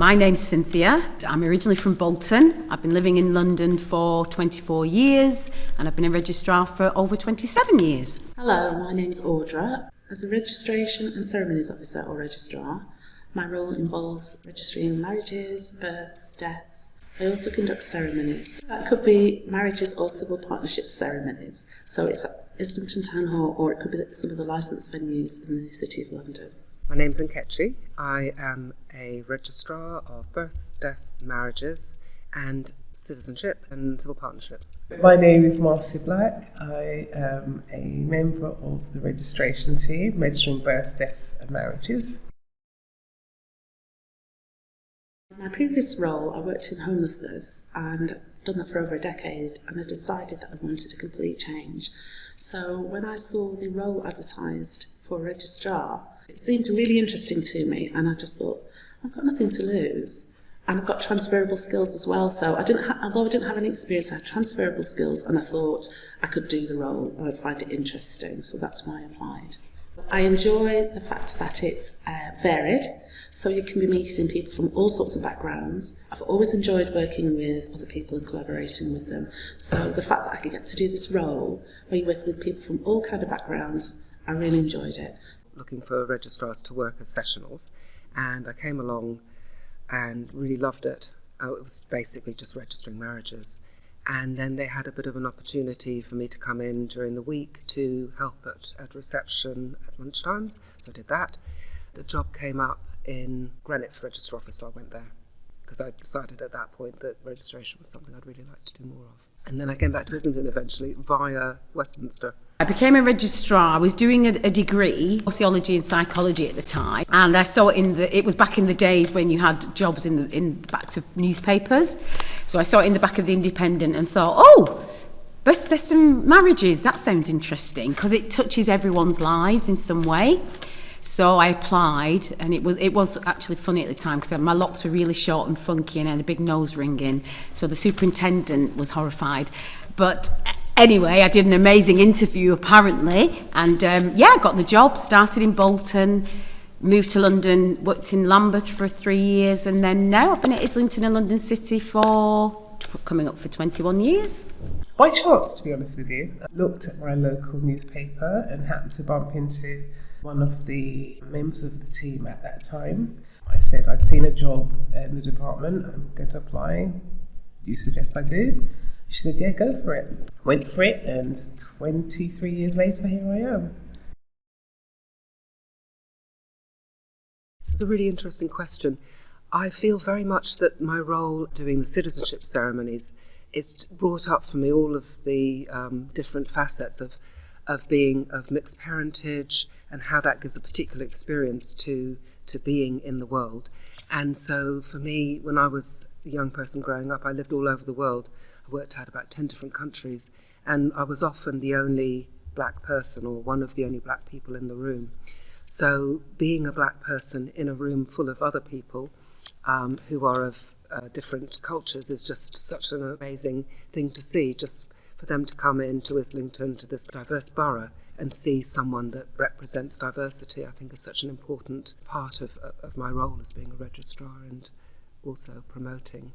My name's Cynthia. I'm originally from Bolton. I've been living in London for 24 years and I've been a registrar for over 27 years. Hello, my name's Audra. As a registration and ceremonies officer or registrar, my role involves registering marriages, births, deaths. I also conduct ceremonies. That could be marriages or civil partnership ceremonies. So it's at Islington Town Hall, or it could be at some of the licensed venues in the City of London. My name's Nkechi. I am a registrar of births, deaths, marriages and citizenship and civil partnerships. My name is Marcy Black. I am a member of the registration team, registering births, deaths and marriages. In my previous role, I worked in homelessness and I've done that for over a decade, and I decided that I wanted a complete change. So when I saw the role advertised for a registrar, it seemed really interesting to me, and I just thought, I've got nothing to lose. And I've got transferable skills as well, so although I didn't have any experience, I had transferable skills, and I thought I could do the role and I'd find it interesting, so that's why I applied. I enjoy the fact that it's varied, so you can be meeting people from all sorts of backgrounds. I've always enjoyed working with other people and collaborating with them, so the fact that I could get to do this role where you work with people from all kinds of backgrounds, I really enjoyed it. Looking for registrars to work as sessionals, and I came along and really loved it. It was basically just registering marriages, and then they had a bit of an opportunity for me to come in during the week to help at reception at lunchtimes, so I did that. The job came up in Greenwich Register Office, so I went there because I decided at that point that registration was something I'd really like to do more of. And then I came back to Islington eventually via Westminster. I became a registrar. I was doing a degree, sociology and psychology at the time, and I saw it was back in the days when you had jobs in the backs of newspapers. So I saw it in the back of the Independent and thought, oh, births, deaths and marriages, that sounds interesting because it touches everyone's lives in some way. So I applied, and it was actually funny at the time because my locks were really short and funky and I had a big nose ring in. So the superintendent was horrified. But anyway, I did an amazing interview apparently, and I got the job, started in Bolton, moved to London, worked in Lambeth for 3 years, and then now I've been at Islington and London City for coming up for 21 years. By chance, to be honest with you, I looked at my local newspaper and happened to bump into one of the members of the team at that time. I said I'd seen a job in the department, I'm going to apply. You suggest I do? She said, yeah, go for it. Went for it, and 23 years later, here I am. This is a really interesting question. I feel very much that my role doing the citizenship ceremonies, it's brought up for me all of the different facets of being of mixed parentage and how that gives a particular experience to being in the world. And so for me, when I was a young person growing up, I lived all over the world. I worked out about 10 different countries, and I was often the only black person or one of the only black people in the room. So being a black person in a room full of other people who are of different cultures is just such an amazing thing to see, just for them to come into Islington, to this diverse borough, and see someone that represents diversity, I think is such an important part of my role as being a registrar, and also promoting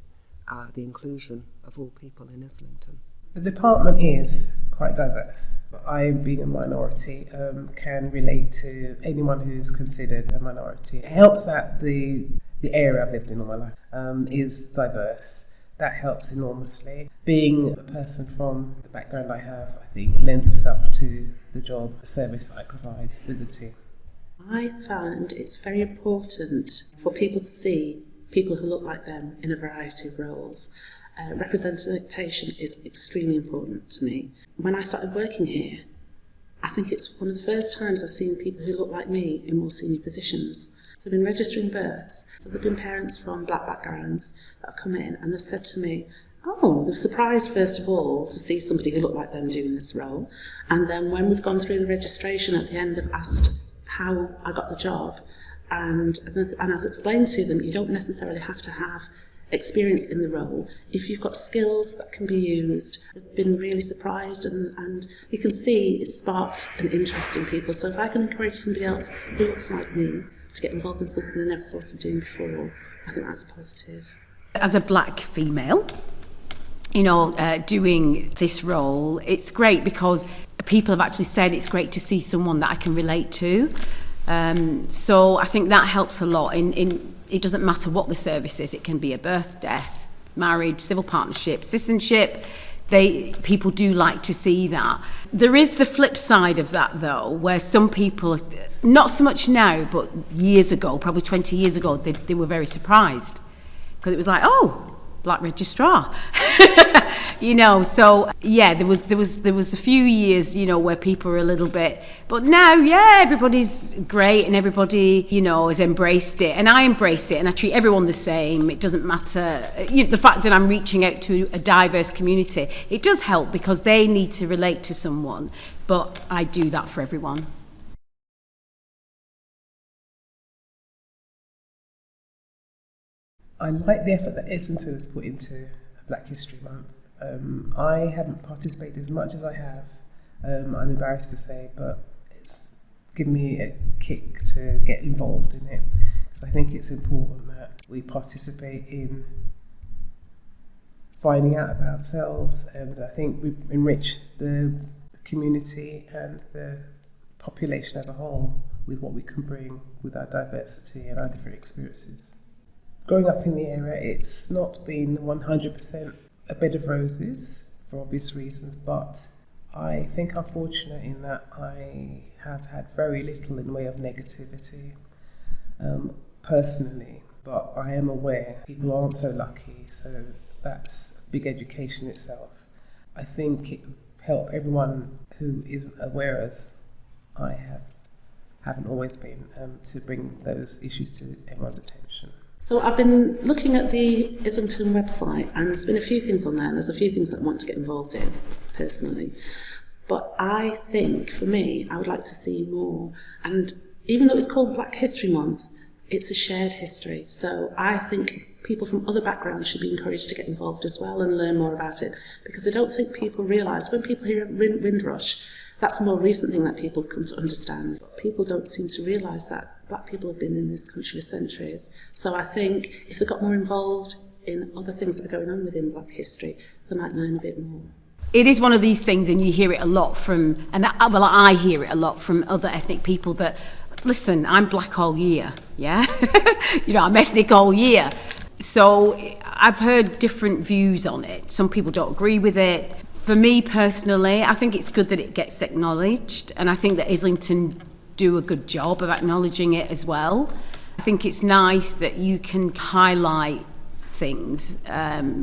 the inclusion of all people in Islington. The department is quite diverse. I, being a minority, can relate to anyone who's considered a minority. It helps that the area I've lived in all my life is diverse. That helps enormously. Being a person from the background I have, I think, lends itself to the job, the service I provide with the team. I found it's very important for people to see people who look like them in a variety of roles. Representation is extremely important to me. When I started working here, I think it's one of the first times I've seen people who look like me in more senior positions. So I've been registering births. So there have been parents from black backgrounds that have come in and they've said to me, oh, they're surprised first of all to see somebody who looked like them doing this role. And then when we've gone through the registration at the end, they've asked how I got the job. And I've explained to them, you don't necessarily have to have experience in the role. If you've got skills that can be used, they've been really surprised, and you can see it's sparked an interest in people. So if I can encourage somebody else who looks like me to get involved in something they never thought of doing before. I think that's a positive. As a black female, doing this role, it's great because people have actually said it's great to see someone that I can relate to. So I think that helps a lot. It doesn't matter what the service is. It can be a birth, death, marriage, civil partnership, citizenship. People do like to see that. There is the flip side of that, though, where some people, not so much now, but years ago, probably 20 years ago, they were very surprised because it was like, oh, black registrar. So yeah, there was a few years, where people were a little bit, but now, yeah, everybody's great and everybody, has embraced it, and I embrace it, and I treat everyone the same. It doesn't matter, the fact that I'm reaching out to a diverse community, it does help because they need to relate to someone, but I do that for everyone. I like the effort that Islington has put into Black History Month. I haven't participated as much as I have, I'm embarrassed to say, but it's given me a kick to get involved in it, because I think it's important that we participate in finding out about ourselves, and I think we enrich the community and the population as a whole with what we can bring with our diversity and our different experiences. Growing up in the area, it's not been 100% a bed of roses for obvious reasons, but I think I'm fortunate in that I have had very little in the way of negativity personally, but I am aware people aren't so lucky, so that's a big education itself. I think it helped everyone who isn't aware as I haven't always been to bring those issues to everyone's attention. So I've been looking at the Islington website, and there's been a few things on there, and there's a few things that I want to get involved in personally. But I think, for me, I would like to see more. And even though it's called Black History Month, it's a shared history. So I think people from other backgrounds should be encouraged to get involved as well and learn more about it. Because I don't think people realise, when people hear Windrush, that's a more recent thing that people come to understand. But people don't seem to realise that black people have been in this country for centuries. So I think if they got more involved in other things that are going on within black history, they might learn a bit more. It is one of these things, and you hear it a lot from, I hear it a lot from other ethnic people that, listen, I'm black all year, yeah? I'm ethnic all year. So I've heard different views on it. Some people don't agree with it. For me personally, I think it's good that it gets acknowledged, and I think that Islington do a good job of acknowledging it as well. I think it's nice that you can highlight things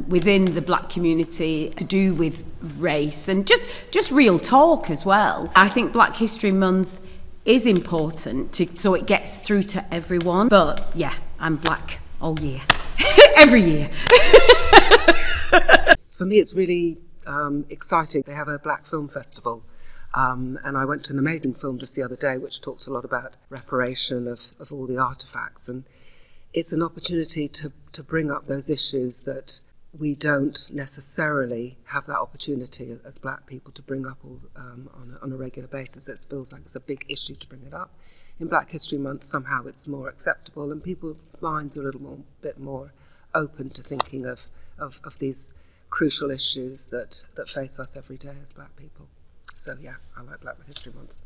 within the black community to do with race and just real talk as well. I think Black History Month is important so it gets through to everyone. But yeah, I'm black all year, every year. For me, it's really exciting. They have a Black Film Festival. And I went to an amazing film just the other day which talks a lot about reparation of all the artefacts, and it's an opportunity to bring up those issues that we don't necessarily have that opportunity as black people to bring up all, on a regular basis. It feels like it's a big issue to bring it up. In Black History Month, somehow it's more acceptable and people's minds are a bit more open to thinking of these crucial issues that face us every day as black people. So yeah, I like Black History Month.